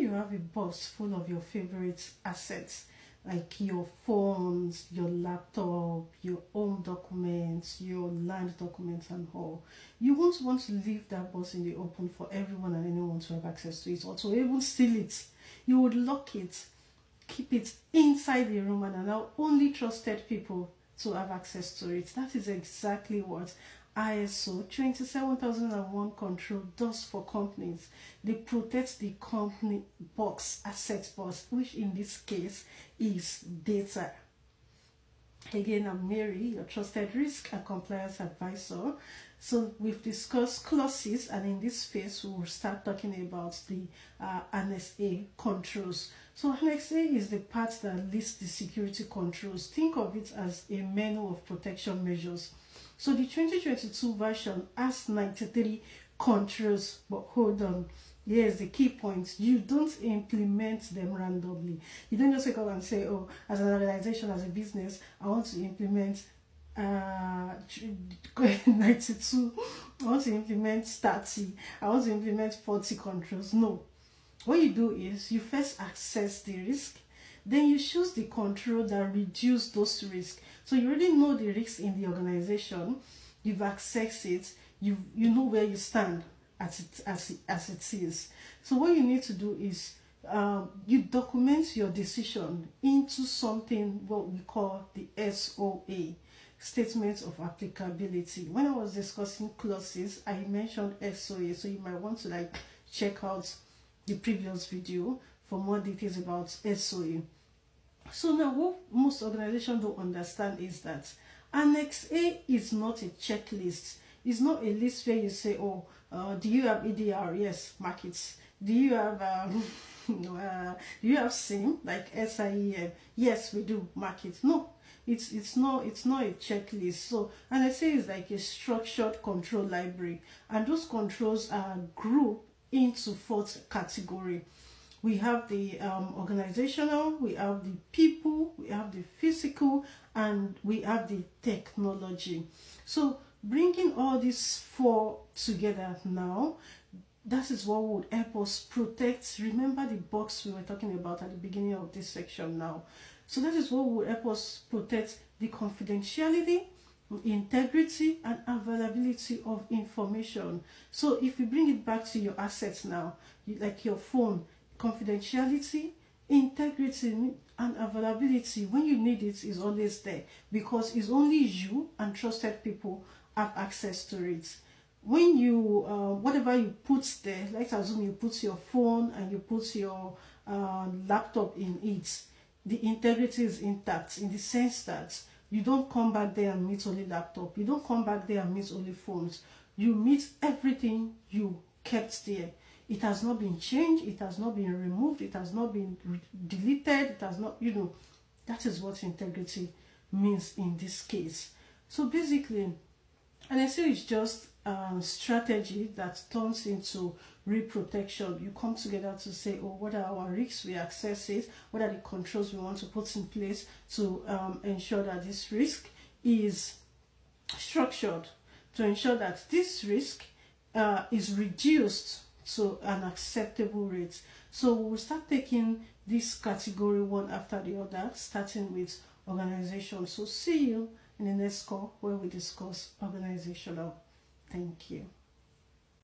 you have a box full of your favorite assets, like your phones, your laptop, your home documents, your land documents and all, you won't want to leave that box in the open for everyone and anyone to have access to it or to even steal it. You would lock it, keep it inside the room, and allow only trusted people to have access to it. That is exactly what ISO 27001 control does for companies. They protect the company box, asset box, which in this case is data. Again, I'm Mary, your trusted risk and compliance advisor. So we've discussed clauses, and in this phase we will start talking about the Annex A controls. So Annex A is the part that lists the security controls. Think of it as a menu of protection measures. So the 2022 version has 93 controls, but hold on. Here's the key points. You don't implement them randomly. You don't just wake up and say, oh, as an organization, as a business, I want to implement 92, I want to implement 30, I want to implement 40 controls. No. What you do is you first assess the risk, then you choose the control that reduce those risks. So you already know the risks in the organization, you've assessed it, you know where you stand as it is. So what you need to do is you document your decision into something what we call the SOA, Statement of Applicability. When I was discussing clauses, I mentioned SOA, so you might want to check out the previous video for more details about SOA. So now what most organizations don't understand is that Annex A is not a checklist. It's not a list where you say, oh, do you have EDR? Yes, mark it. Do you have do you have SIM, like SIEM? Yes, we do, mark it. No, it's not a checklist. So Annex A is like a structured control library, and those controls are grouped into 4 categories. We have the organizational, we have the people, we have the physical, and we have the technology. So bringing all these 4 together now, that is what would help us protect. Remember the box we were talking about at the beginning of this section now. So that is what would help us protect the confidentiality, integrity, and availability of information. So if we bring it back to your assets now, like your phone, confidentiality, integrity, and availability, when you need it, is always there, because it's only you and trusted people have access to it. When you whatever you put there, let's assume you put your phone and you put your laptop in it, the integrity is intact, in the sense that you don't come back there and meet only laptop, you don't come back there and meet only phones, you meet everything you kept there. It has not been changed, it has not been removed, it has not been deleted, it has not, that is what integrity means in this case. So basically, NSA is just a strategy that turns into real protection. You come together to say, oh, what are our risks? We access it. What are the controls we want to put in place to ensure that this risk is structured, to ensure that this risk is reduced to an acceptable rate. So we'll start taking this category one after the other, starting with organization. So see you in the next call where we discuss organizational. Thank you.